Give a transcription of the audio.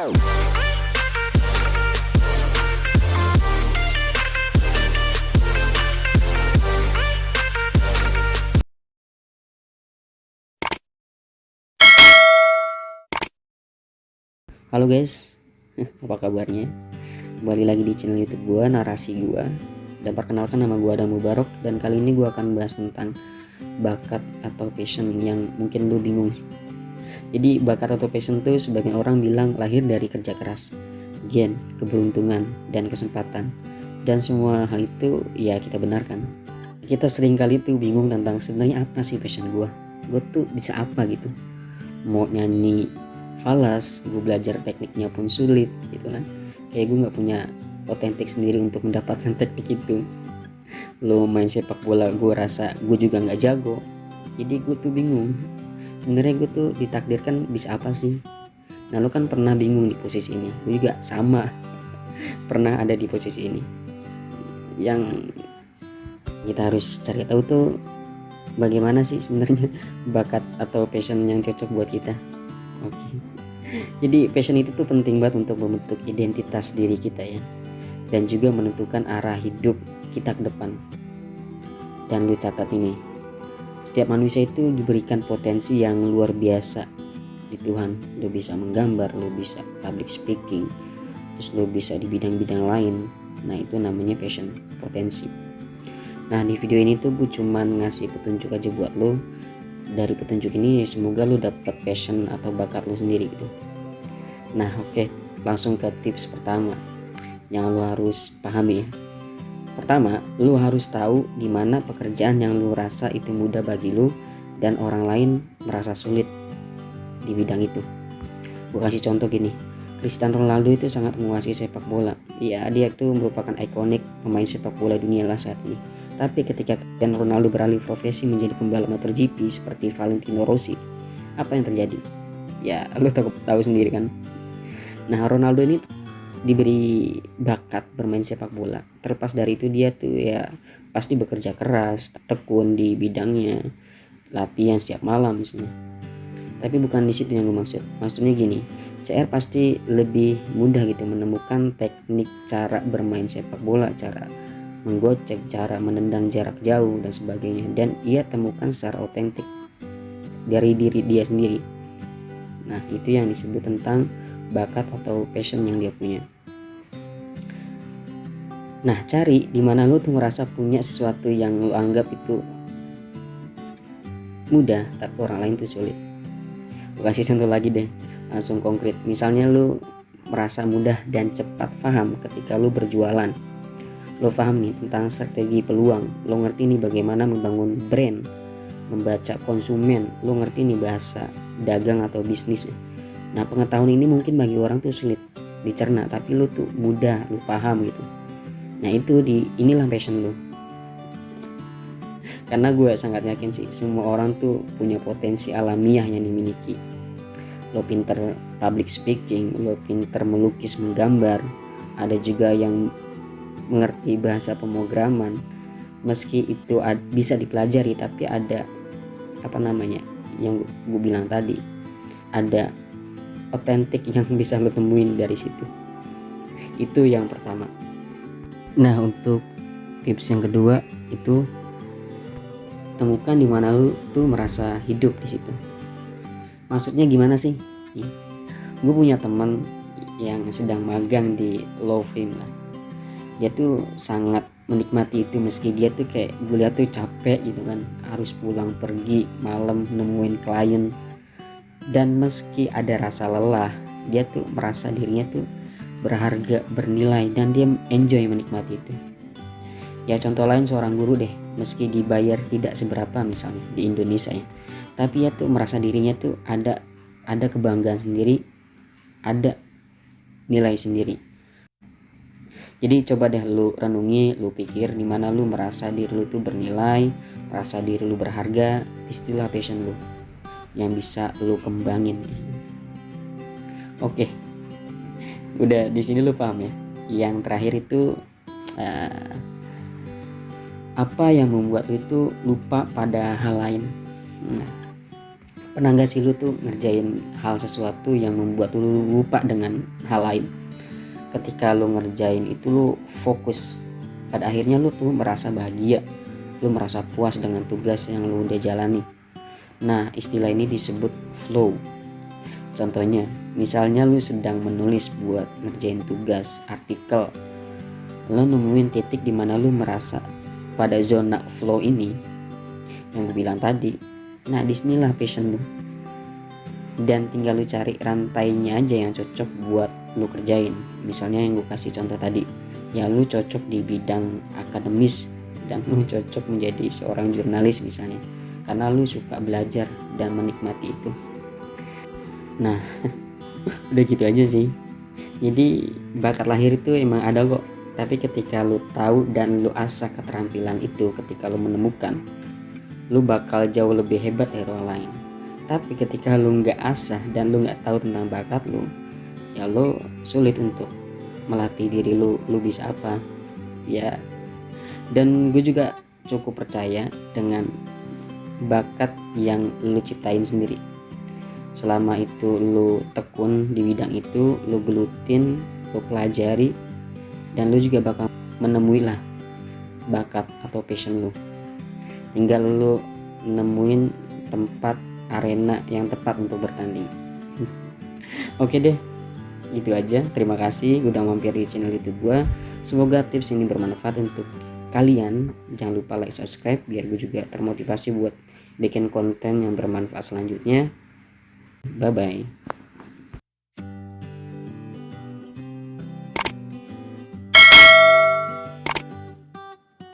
Halo guys, apa kabarnya? Kembali lagi di channel YouTube gua, Narasi gua. Dan perkenalkan, nama gua Adam Mubarok, dan kali ini gua akan bahas tentang bakat atau passion yang mungkin lu bingung sih. Jadi bakat atau passion tuh sebagian orang bilang lahir dari kerja keras, gen, keberuntungan, dan kesempatan. Dan semua hal itu ya kita benarkan. Kita sering kali tuh bingung tentang sebenarnya apa sih passion gua. Gua tuh bisa apa gitu. Mau nyanyi falas, gue belajar tekniknya pun sulit gitu kan. Kayak gue nggak punya otentik sendiri untuk mendapatkan teknik itu. Lo main sepak bola, gue rasa gue juga nggak jago. Jadi gue tuh bingung, sebenarnya gue tuh ditakdirkan bisa apa sih. Nah lo kan pernah bingung di posisi ini, gue juga sama pernah ada di posisi ini. Yang kita harus cari tahu tuh bagaimana sih sebenarnya bakat atau passion yang cocok buat kita. Oke. Jadi passion itu tuh penting banget untuk membentuk identitas diri kita ya, dan juga menentukan arah hidup kita ke depan. Dan lu catat ini, setiap manusia itu diberikan potensi yang luar biasa di Tuhan. Lu bisa menggambar, lu bisa public speaking, terus lu bisa di bidang-bidang lain. Nah itu namanya passion, potensi. Nah di video ini tuh gue cuman ngasih petunjuk aja buat lu. Dari petunjuk ini semoga lu dapet passion atau bakat lu sendiri gitu. Nah oke, langsung ke tips pertama yang lu harus pahami ya. Pertama, lu harus tahu di mana pekerjaan yang lu rasa itu mudah bagi lu dan orang lain merasa sulit di bidang itu. Gue kasih contoh gini, Cristiano Ronaldo itu sangat menguasai sepak bola. Iya, dia itu merupakan ikonik pemain sepak bola dunia lah saat ini. Tapi ketika Ronaldo beralih profesi menjadi pembalap MotoGP seperti Valentino Rossi, apa yang terjadi? Ya, lu tahu sendiri kan. Nah, Ronaldo ini diberi bakat bermain sepak bola. Terlepas dari itu dia tuh ya pasti bekerja keras, tekun di bidangnya, latihan setiap malam misalnya. Tapi bukan di situ yang gue maksud. Maksudnya gini, CR pasti lebih mudah gitu menemukan teknik cara bermain sepak bola, cara menggocek, cara menendang jarak jauh dan sebagainya, dan ia temukan secara otentik dari diri dia sendiri. Nah itu yang disebut tentang bakat atau passion yang dia punya. Nah cari dimana lu tuh ngerasa punya sesuatu yang lu anggap itu mudah tapi orang lain tuh sulit. Gue kasih contoh lagi deh, langsung konkret. Misalnya lu merasa mudah dan cepat paham ketika lu berjualan. Lo paham nih tentang strategi peluang, lo ngerti nih bagaimana membangun brand, membaca konsumen, lo ngerti nih bahasa dagang atau bisnis. Nah pengetahuan ini mungkin bagi orang tuh sulit dicerna, tapi lo tuh mudah, lo paham gitu. Nah itu inilah passion lo. Karena gue sangat yakin sih semua orang tuh punya potensi alamiah yang dimiliki. Lo pinter public speaking, lo pinter melukis, menggambar, ada juga yang mengerti bahasa pemrograman. Meski itu bisa dipelajari, tapi ada apa namanya yang gue bilang tadi, ada otentik yang bisa lo temuin dari situ. Itu yang pertama. Nah untuk tips yang kedua itu temukan di mana lo tuh merasa hidup di situ. Maksudnya gimana sih? Gue punya teman yang sedang magang di law firm lah. Dia tuh sangat menikmati itu, meski dia tuh kayak gue lihat tuh capek gitu kan, harus pulang pergi malam nemuin klien, dan meski ada rasa lelah dia tuh merasa dirinya tuh berharga, bernilai, dan dia enjoy menikmati itu. Ya contoh lain seorang guru deh, meski dibayar tidak seberapa misalnya di Indonesia ya, tapi dia tuh merasa dirinya tuh ada kebanggaan sendiri, ada nilai sendiri. Jadi coba deh lu renungi, lu pikir di mana lu merasa diri lu tuh bernilai, merasa diri lu berharga. Istilah passion lu yang bisa lu kembangin. Oke, udah di sini lu paham ya. Yang terakhir itu apa yang membuat lu itu lupa pada hal lain. Nah, Pernah gak sih lu tuh ngerjain hal sesuatu yang membuat lu lupa dengan hal lain? Ketika lu ngerjain itu lu fokus, pada akhirnya lu tuh merasa bahagia, lu merasa puas dengan tugas yang lu udah jalani. Nah, istilah ini disebut flow. Contohnya, misalnya lu sedang menulis buat ngerjain tugas artikel, lu nemuin titik dimana lu merasa pada zona flow ini yang gue bilang tadi. Nah, disinilah passion lu, dan tinggal lu cari rantainya aja yang cocok buat lu kerjain. Misalnya yang gue kasih contoh tadi, ya lu cocok di bidang akademis dan lu cocok menjadi seorang jurnalis misalnya, karena lu suka belajar dan menikmati itu. Nah udah gitu aja sih. Jadi bakat lahir itu emang ada kok, tapi ketika lu tahu dan lu asah keterampilan itu, ketika lu menemukan, lu bakal jauh lebih hebat dari orang lain. Tapi ketika lu nggak asah dan lu nggak tahu tentang bakat lu, ya lu sulit untuk melatih diri lu bisa apa ya. Dan gue juga cukup percaya dengan bakat yang lu ciptain sendiri. Selama itu lu tekun di bidang itu, lu gelutin, lu pelajari, dan lu juga bakal menemui lah bakat atau passion lu. Tinggal lu nemuin tempat, arena yang tepat untuk bertanding. Oke deh, itu aja. Terima kasih udah mampir di channel YouTube gua. Semoga tips ini bermanfaat untuk kalian. Jangan lupa like, subscribe biar gue juga termotivasi buat bikin konten yang bermanfaat selanjutnya. Bye bye.